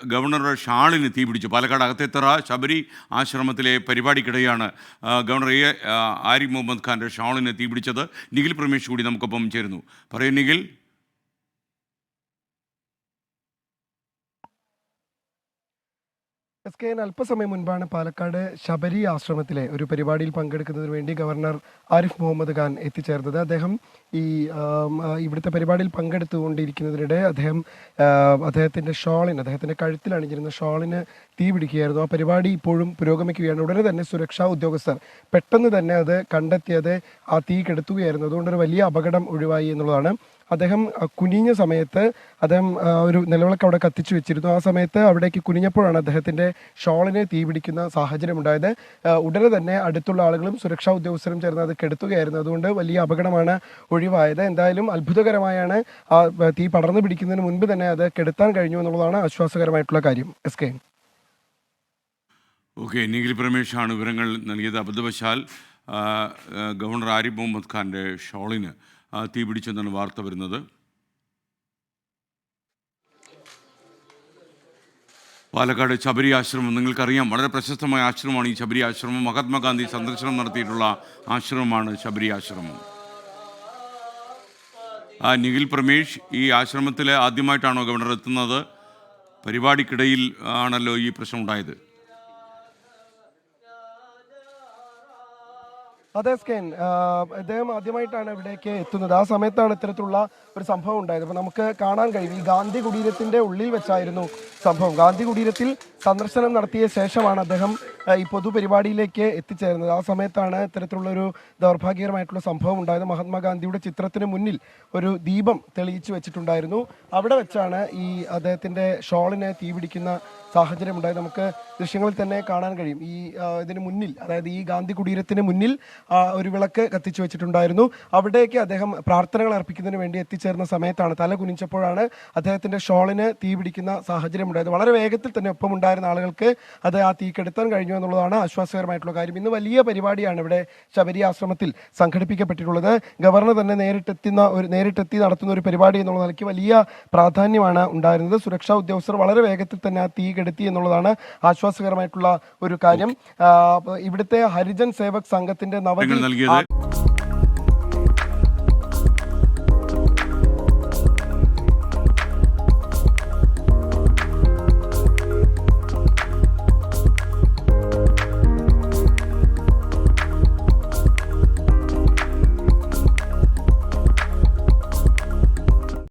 ഗവർണറുടെ ഷാളിന് തീപിടിച്ചു. പാലക്കാട് അകത്തേത്തറ ശബരി ആശ്രമത്തിലെ പരിപാടിക്കിടെയാണ് ഗവർണർ ആരിഫ് മുഹമ്മദ് ഖാൻ്റെ ഷാളിന് തീപിടിച്ചത്. നിഖിൽ പ്രമേഷ് കൂടി നമുക്കൊപ്പം ചേരുന്നു. പറയൂ നിഖിൽ. അല്പസമയം മുൻപാണ് പാലക്കാട് ശബരി ആശ്രമത്തിലെ ഒരു പരിപാടിയിൽ പങ്കെടുക്കുന്നതിന് വേണ്ടി ഗവർണർ ആരിഫ് മുഹമ്മദ് ഖാൻ എത്തിച്ചേർന്നത്. അദ്ദേഹം ഇവിടുത്തെ പരിപാടിയിൽ പങ്കെടുത്തുകൊണ്ടിരിക്കുന്നതിനിടെ അദ്ദേഹത്തിൻ്റെ കഴുത്തിൽ അണിഞ്ഞിരുന്ന ഷോളിന് തീ പിടിക്കുകയായിരുന്നു. ആ പരിപാടി ഇപ്പോഴും പുരോഗമിക്കുകയാണ്. ഉടനെ തന്നെ സുരക്ഷാ ഉദ്യോഗസ്ഥർ പെട്ടെന്ന് തന്നെ അത് കണ്ടെത്തിയത് ആ തീ കെടുത്തുകയായിരുന്നു. അതുകൊണ്ടൊരു വലിയ അപകടം ഒഴിവായി എന്നുള്ളതാണ്. അദ്ദേഹം കുനിഞ്ഞ സമയത്ത് അദ്ദേഹം ഒരു നിലവിളക്ക് അവിടെ കത്തിച്ചു വെച്ചിരുന്നു. ആ സമയത്ത് അവിടേക്ക് കുനിഞ്ഞപ്പോഴാണ് അദ്ദേഹത്തിൻ്റെ ഷോളിന് തീ പിടിക്കുന്ന സാഹചര്യം ഉണ്ടായത്. ഉടനെ തന്നെ അടുത്തുള്ള ആളുകളും സുരക്ഷാ ഉദ്യോഗസ്ഥരും ചേർന്ന് അത് കെടുത്തുകയായിരുന്നു. അതുകൊണ്ട് വലിയ അപകടമാണ് ഒഴിവായത്. എന്തായാലും അത്ഭുതകരമായാണ് ആ തീ പടർന്നു പിടിക്കുന്നതിന് മുൻപ് തന്നെ അത് കെടുത്താൻ കഴിഞ്ഞു എന്നുള്ളതാണ് ആശ്വാസകരമായിട്ടുള്ള കാര്യം. എസ്.കെ. ഓക്കെ, നിഖിൽ പ്രമേഷാണ് വിവരങ്ങൾ നൽകിയത്. അബദ്ധവശാൽ ഗവർണർ ആരിഫ് മുഹമ്മദ് ഖാൻ്റെ ഷോളിന് തീ പിടിച്ചെന്നാണ് വാർത്ത വരുന്നത്. പാലക്കാട് ശബരി ആശ്രമം നിങ്ങൾക്കറിയാം, വളരെ പ്രശസ്തമായ ആശ്രമമാണ് ഈ ശബരി ആശ്രമം. മഹാത്മാഗാന്ധി സന്ദർശനം നടത്തിയിട്ടുള്ള ആശ്രമമാണ് ശബരി ആശ്രമം. നിഖിൽ പ്രമേഷ്, ഈ ആശ്രമത്തിൽ ആദ്യമായിട്ടാണോ ഗവർണർ എത്തുന്നത്? പരിപാടിക്കിടയിൽ ആണല്ലോ ഈ പ്രശ്നം ഉണ്ടായത്. അതെ സ്കേൻ, അദ്ദേഹം ആദ്യമായിട്ടാണ് ഇവിടേക്ക് എത്തുന്നത്. ആ സമയത്താണ് ഇത്തരത്തിലുള്ള ഒരു സംഭവം ഉണ്ടായത്. അപ്പോൾ നമുക്ക് കാണാൻ കഴിയും, ഈ ഗാന്ധി കുടീരത്തിൻ്റെ ഉള്ളിൽ വെച്ചായിരുന്നു സംഭവം. ഗാന്ധി കുടീരത്തിൽ സന്ദർശനം നടത്തിയ ശേഷമാണ് അദ്ദേഹം ഈ പൊതുപരിപാടിയിലേക്ക് എത്തിച്ചേരുന്നത്. ആ സമയത്താണ് ഇത്തരത്തിലുള്ളൊരു ദൗർഭാഗ്യകരമായിട്ടുള്ള സംഭവം ഉണ്ടായത്. മഹാത്മാഗാന്ധിയുടെ ചിത്രത്തിന് മുന്നിൽ ഒരു ദീപം തെളിയിച്ചു വെച്ചിട്ടുണ്ടായിരുന്നു. അവിടെ വെച്ചാണ് ഈ അദ്ദേഹത്തിൻ്റെ ഷോളിന് തീ പിടിക്കുന്ന സാഹചര്യം ഉണ്ടായത്. നമുക്ക് ദൃശ്യങ്ങളിൽ തന്നെ കാണാൻ കഴിയും. ഇതിന് മുന്നിൽ, അതായത് ഈ ഗാന്ധി കുടീരത്തിന് മുന്നിൽ ഒരു വിളക്ക് കത്തിച്ചു വെച്ചിട്ടുണ്ടായിരുന്നു. അവിടേക്ക് അദ്ദേഹം പ്രാർത്ഥനകൾ അർപ്പിക്കുന്നതിന് വേണ്ടി എത്തിച്ചേർന്ന സമയത്താണ്, തല കുനിച്ചപ്പോഴാണ് അദ്ദേഹത്തിൻ്റെ ഷോളിന് തീ പിടിക്കുന്ന സാഹചര്യം ഉണ്ടായത്. വളരെ വേഗത്തിൽ തന്നെ ഒപ്പമുണ്ടായിരുന്ന ആളുകൾക്ക് അത് ആ തീ കെടുത്താൻ കഴിഞ്ഞു എന്നുള്ളതാണ് ആശ്വാസകരമായിട്ടുള്ള കാര്യം. ഇന്ന് വലിയ പരിപാടിയാണ് ഇവിടെ ശബരി ആശ്രമത്തിൽ സംഘടിപ്പിക്കപ്പെട്ടിട്ടുള്ളത്. ഗവർണർ തന്നെ നേരിട്ടെത്തി നടത്തുന്ന ഒരു പരിപാടി എന്നുള്ള നിലയ്ക്ക് വലിയ പ്രാധാന്യമാണ് ഉണ്ടായിരുന്നത്. സുരക്ഷാ ഉദ്യോഗസ്ഥർ വളരെ വേഗത്തിൽ തന്നെ ആ തീ കെടുത്തി എന്നുള്ളതാണ് ആശ്വാസകരമായിട്ടുള്ള ഒരു കാര്യം. ഇവിടുത്തെ ഹരിജൻ സേവക് സംഘത്തിന്റെ